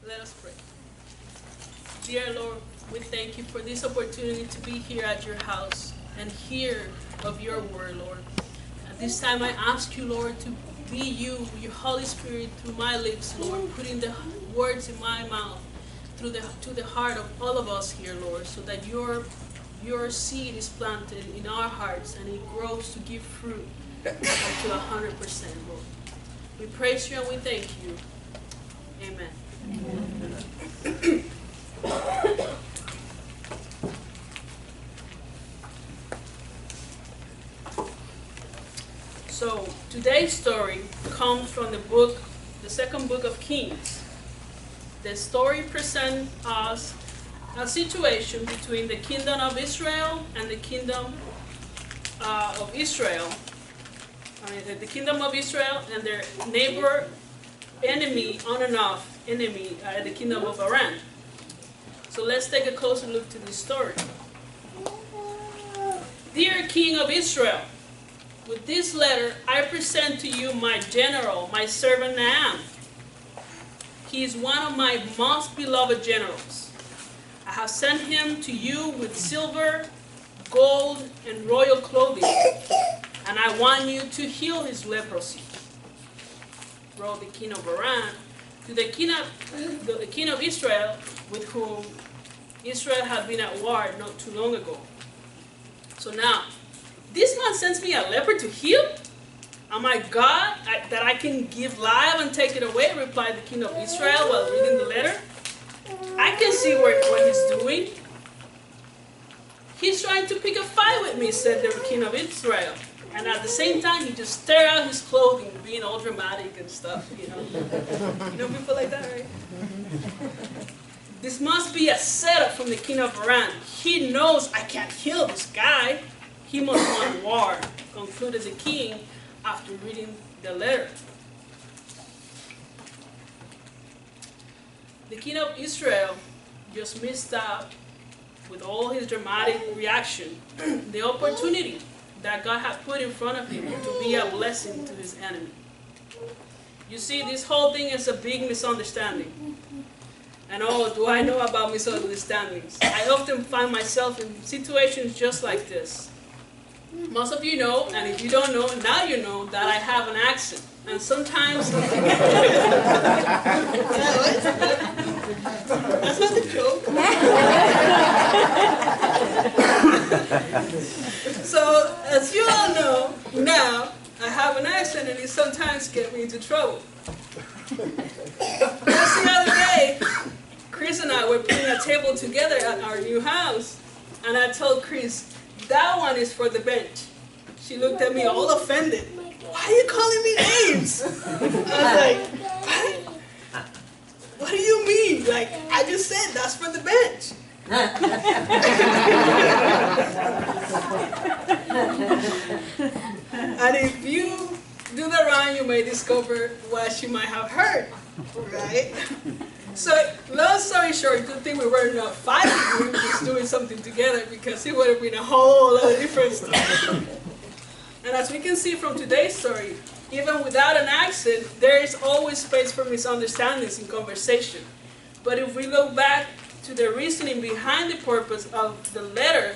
Let us pray. Dear Lord, we thank you for this opportunity to be here at your house and hear of your word, Lord. At this time I ask you, Lord, to be you, your Holy Spirit, through my lips, Lord, putting the words in my mouth to the heart of all of us here, Lord, so that your seed is planted in our hearts and it grows to give fruit up to 100%, Lord. We praise you and we thank you. Amen. Amen. So today's story comes from the second book of Kings. The story presents us a situation between the kingdom of Israel and the kingdom of Israel. The kingdom of Israel and their neighbor, enemy, on and off enemy, the kingdom of Aram. So let's take a closer look to this story. Dear King of Israel, with this letter I present to you my general, my servant Naaman. He is one of my most beloved generals. I have sent him to you with silver, gold, and royal clothing, and I want you to heal his leprosy. Wrote the king of Aram to the king of Israel, with whom Israel had been at war not too long ago. So now, this man sends me a leper to heal? Am I God that I can give life and take it away? Replied the king of Israel while reading the letter. I can see what he's doing. He's trying to pick a fight with me, said the king of Israel. And at the same time, he just tear out his clothing, being all dramatic and stuff, you know. You know people like that, right? This must be a setup from the king of Aram. He knows I can't heal this guy. He must want war, concluded the king after reading the letter. The king of Israel just missed out, with all his dramatic reaction, the opportunity that God had put in front of him to be a blessing to his enemy. You see, this whole thing is a big misunderstanding. And oh, do I know about misunderstandings? I often find myself in situations just like this. Most of you know, and if you don't know, now you know that I have an accent. And sometimes... That's not a joke. So, as you all know, now, I have an accent and it sometimes gets me into trouble. Just the other day, Chris and I were putting a table together at our new house, and I told Chris, that one is for the bench. She looked at me all offended. Why are you calling me names? I was like, what? What do you mean? Like, I just said that's for the bench. And if you do the rhyme, you may discover what she might have heard, right? So, long story short, good thing we were not fighting, we were just doing something together, because it would have been a whole lot of different stuff. And as we can see from today's story, even without an accent, there is always space for misunderstandings in conversation. But if we look back to the reasoning behind the purpose of the letter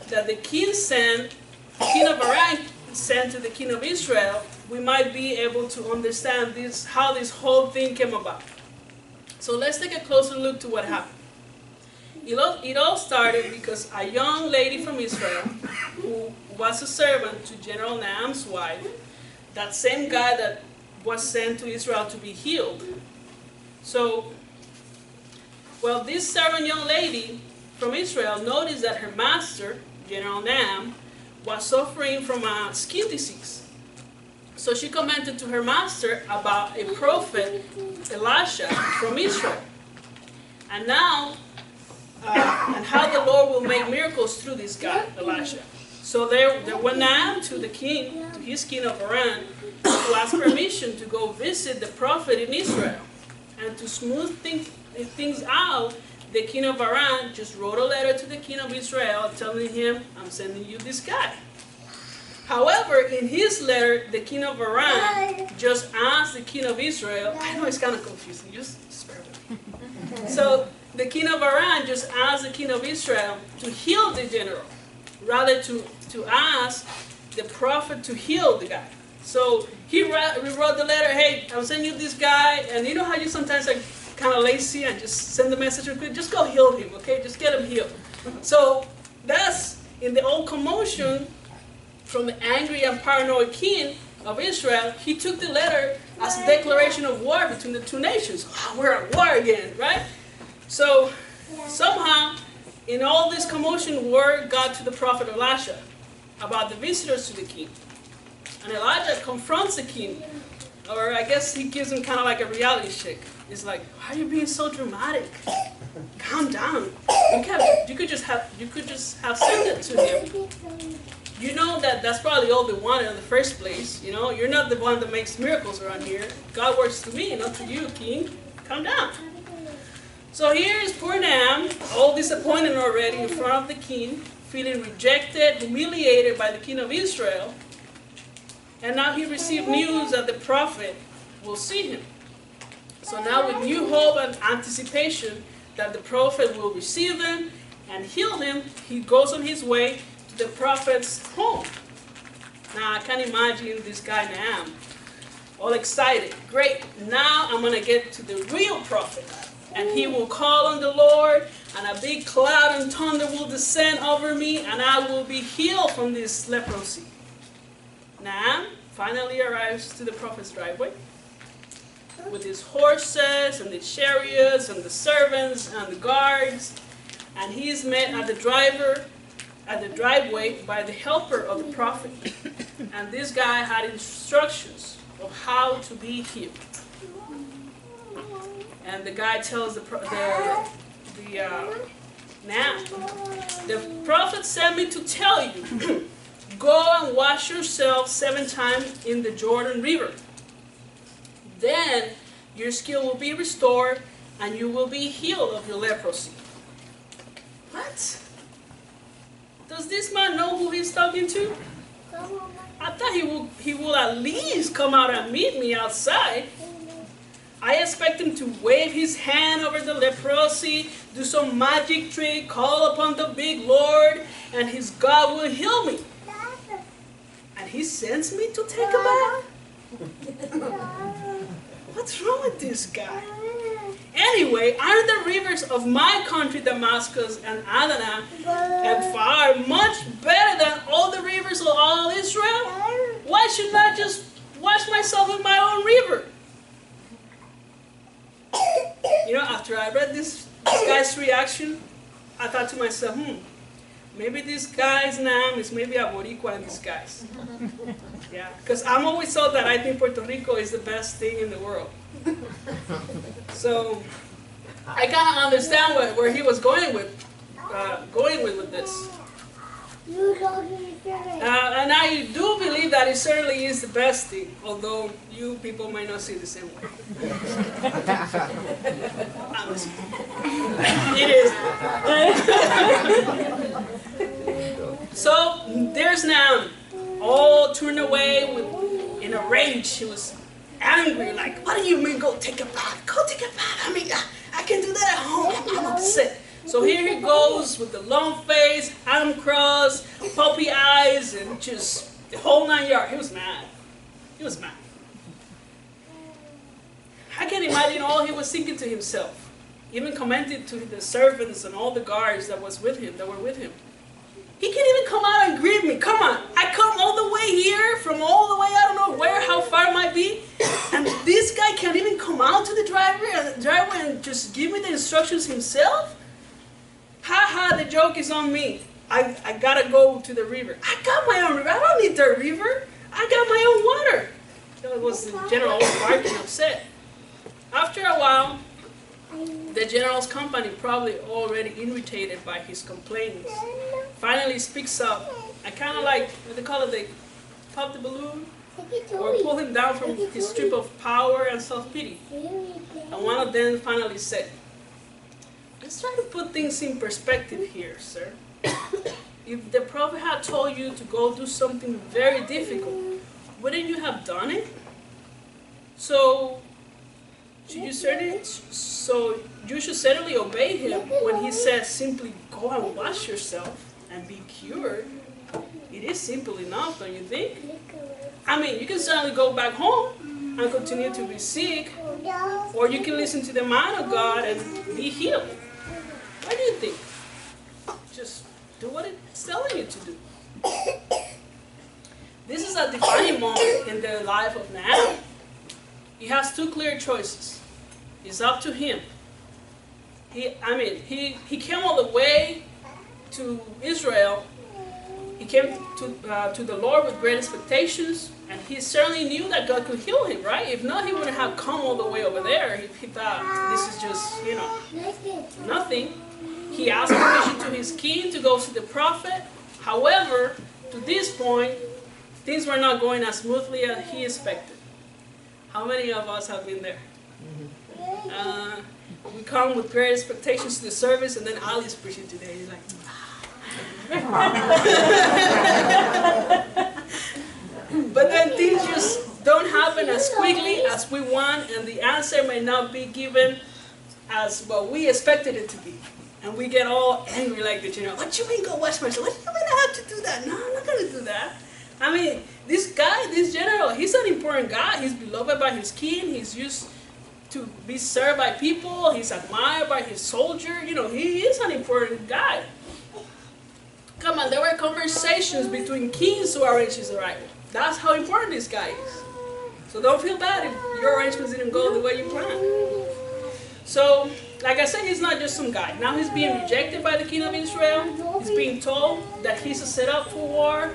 that the king of Aram sent to the king of Israel, we might be able to understand how this whole thing came about. So let's take a closer look to what happened. It all started because a young lady from Israel, who was a servant to General Naaman's wife, that same guy that was sent to Israel to be healed. So, well, this servant young lady from Israel noticed that her master, General Naaman, was suffering from a skin disease. So she commented to her master about a prophet, Elisha, from Israel. And now, and how the Lord will make miracles through this guy, Elisha. So there went Naaman to the king, to his king of Aram, to ask permission to go visit the prophet in Israel. And to smooth things out, the king of Aram just wrote a letter to the king of Israel telling him, I'm sending you this guy. However, in his letter, the king of Aram just asked the king of Israel, I know it's kind of confusing, just bear with me. So the king of Aram just asked the king of Israel to heal the general, rather to ask the prophet to heal the guy. So he wrote the letter, hey, I'm sending you this guy, and you know how you sometimes are kind of lazy and just send the message real quick? Just go heal him, okay? Just get him healed. So that's, in the old commotion, from the angry and paranoid king of Israel, he took the letter as a declaration of war between the two nations. Oh, we're at war again, right? So somehow, in all this commotion, word got to the prophet Elisha about the visitors to the king. And Elijah confronts the king, or I guess he gives him kind of like a reality check. He's like, why are you being so dramatic? Calm down. You could just have sent it to him. You know that's probably all they wanted in the first place. You know, you're not the one that makes miracles around here. God works through me, not through you, king. Calm down. So here is poor Nahum, all disappointed already in front of the king, feeling rejected, humiliated by the king of Israel. And now he received news that the prophet will see him. So now with new hope and anticipation that the prophet will receive him and heal him, he goes on his way to the prophet's home. Now I can imagine this guy Nahum, all excited. Great, now I'm going to get to the real prophet. And he will call on the Lord, and a big cloud and thunder will descend over me, and I will be healed from this leprosy. Nahum finally arrives to the prophet's driveway with his horses and the chariots and the servants and the guards, and he is met at the driveway by the helper of the prophet. And this guy had instructions of how to be healed. And the guy tells Nahum, the prophet sent me to tell you, go and wash yourself 7 times in the Jordan River. Then your skill will be restored and you will be healed of your leprosy. What? Does this man know who he's talking to? I thought he will at least come out and meet me outside. I expect him to wave his hand over the leprosy, do some magic trick, call upon the big Lord, and his God will heal me. And he sends me to take a bath? What's wrong with this guy? Anyway, aren't the rivers of my country, Damascus and Adana, and far much better than all the rivers of all Israel? Why should I just wash myself in my own river? You know, after I read this guy's reaction, I thought to myself, maybe this guy's name is maybe a Boricua in disguise. Yeah, because I'm always told that I think Puerto Rico is the best thing in the world. So I kind of understand where he was going with this. And I do believe that it certainly is the best thing, although you people might not see it the same way. It is. So there's Nahum, all turned away in a rage. He was angry, like, what do you mean go take a bath? Go take a bath. I mean, I can do that at home. I'm upset. So here he goes with the long face, arm crossed, puppy eyes, and just the whole 9 yards. He was mad. He was mad. I can imagine all he was thinking to himself. Even commented to the servants and all the guards that were with him. He can't even come out and greet me. Come on, I come all the way here, from all the way, I don't know where, how far it might be, and this guy can't even come out to the driveway and just give me the instructions himself? Ha, the joke is on me. I gotta go to the river. I got my own river. I don't need the river. I got my own water. That was the general barking upset. After a while, the general's company, probably already irritated by his complaints, finally speaks up. I kind of like, what they call it, they pop the balloon or pull him down from his strip of power and self-pity. And one of them finally said, let's try to put things in perspective here, sir. If the prophet had told you to go do something very difficult, wouldn't you have done it? So So you should certainly obey him when he says simply go and wash yourself and be cured. It is simple enough, don't you think? I mean, you can certainly go back home and continue to be sick, or you can listen to the man of God and be healed. What do you think? Just do what it's telling you to do. This is a defining moment in the life of Naaman. He has two clear choices. It's up to him. He came all the way to Israel. He came to the Lord with great expectations, and he certainly knew that God could heal him, right? If not, he wouldn't have come all the way over there. He thought, this is just, nothing. He asked permission to his king to go see the prophet. However, to this point, things were not going as smoothly as he expected. How many of us have been there? We come with great expectations to the service, and then Ali's preaching today. He's like, but then things just don't happen as quickly as we want, and the answer may not be given as what we expected it to be. And we get all angry like the general. What you mean go wash myself? What do you mean I have to do that? No, I'm not going to do that. I mean, this guy, this general, he's an important guy. He's beloved by his king. He's used to be served by people. He's admired by his soldier. He is an important guy. Come on, there were conversations between kings to arrange his arrival. That's how important this guy is. So don't feel bad if your arrangements didn't go the way you planned. So, like I said, he's not just some guy. Now he's being rejected by the king of Israel. He's being told that he's a setup for war.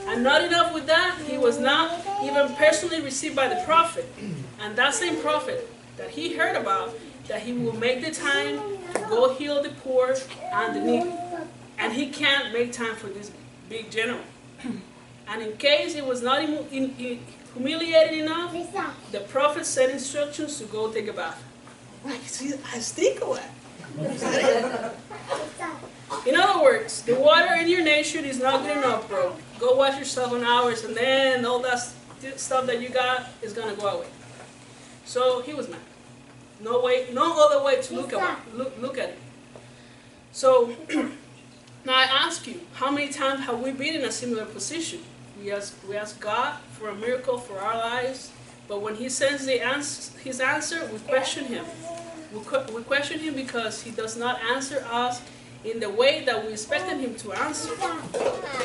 And not enough with that, he was not even personally received by the prophet. And that same prophet that he heard about, that he will make the time to go heal the poor and the needy. And he can't make time for this big general. And in case it was not humiliating enough, the prophet sent instructions to go take a bath. Like, see, I stink away. In other words, the water in your nation is not good enough, bro. Go wash yourself in hours, and then all that stuff that you got is going to go away. So he was mad. No other way to look at it. So now I ask you, how many times have we been in a similar position? We ask God for a miracle for our lives, but when he sends his answer, we question him. We question him because he does not answer us in the way that we expected him to answer.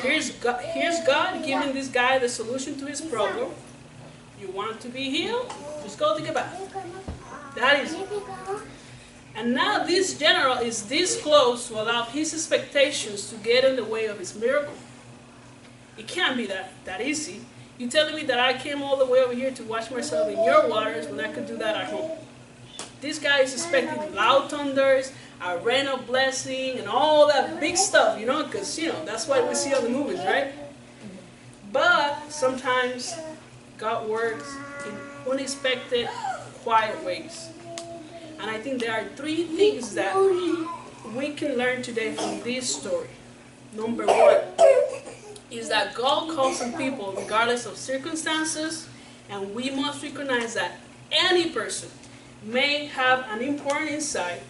Here's God giving this guy the solution to his problem. You want to be healed? Just go take a bath. That is it. And now this general is this close to allow his expectations to get in the way of his miracle. It can't be that easy. You're telling me that I came all the way over here to wash myself in your waters when I could do that at home. This guy is expecting loud thunders, a rain of blessing, and all that big stuff, because, that's what we see on the movies, right? But sometimes God works in unexpected, quiet ways. And I think there are three things that we can learn today from this story. Number one is that God calls some people regardless of circumstances, and we must recognize that any person may have an important insight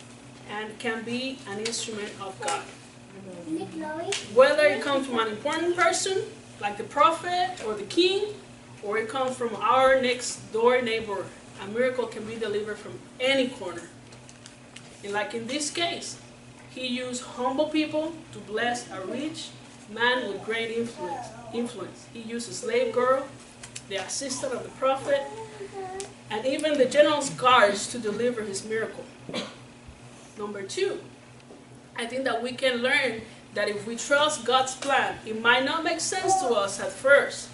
and can be an instrument of God. Whether it comes from an important person, like the prophet or the king, or it comes from our next door neighbor, a miracle can be delivered from any corner. And like in this case, he used humble people to bless a rich man with great influence. He used a slave girl, the assistant of the prophet, and even the general's guards to deliver his miracle. Number two, I think that we can learn that if we trust God's plan, it might not make sense to us at first,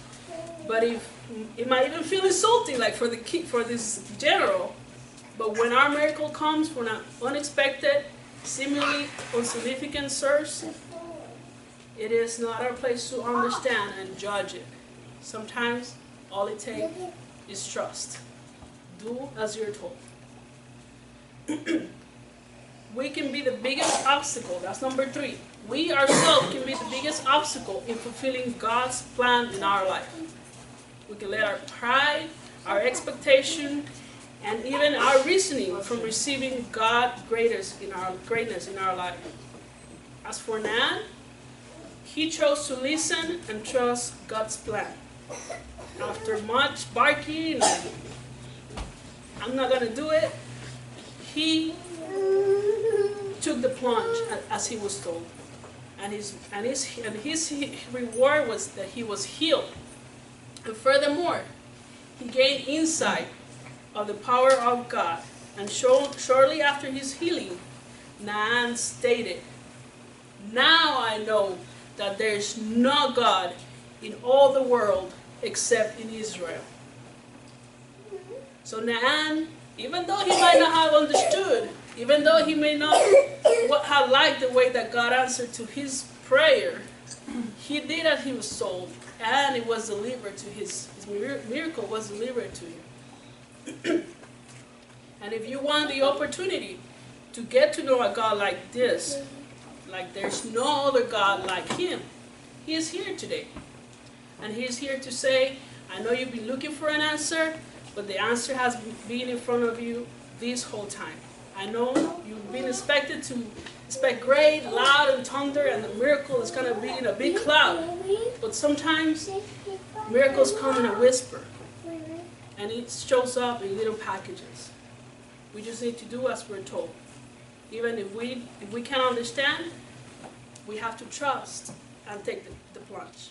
but it might even feel insulting, like for this general. But when our miracle comes from an unexpected, seemingly insignificant source, it is not our place to understand and judge it. Sometimes all it takes is trust. Do as you're told. We can be the biggest obstacle. That's number three. We ourselves can be the biggest obstacle in fulfilling God's plan in our life. We can let our pride, our expectation, and even our reasoning from receiving God's greatness in our life. As for Nan, he chose to listen and trust God's plan. After much barking, and I'm not going to do it, he took the plunge as he was told. And his reward was that he was healed. And furthermore, he gained insight of the power of God. And shortly after his healing, Naaman stated, "Now I know that there is no God in all the world except in Israel." So Naaman, even though he might not have understood, even though he may not have liked the way that God answered to his prayer, he did as he was told, and it was delivered to his miracle was delivered to him. And if you want the opportunity to get to know a God like this, like there's no other God like him, he is here today. And he is here to say, I know you've been looking for an answer, but the answer has been in front of you this whole time. I know you've been expect great, loud, and thunder, and the miracle is going to be in a big cloud. But sometimes miracles come in a whisper, and it shows up in little packages. We just need to do as we're told. Even if we can't understand, we have to trust and take the plunge.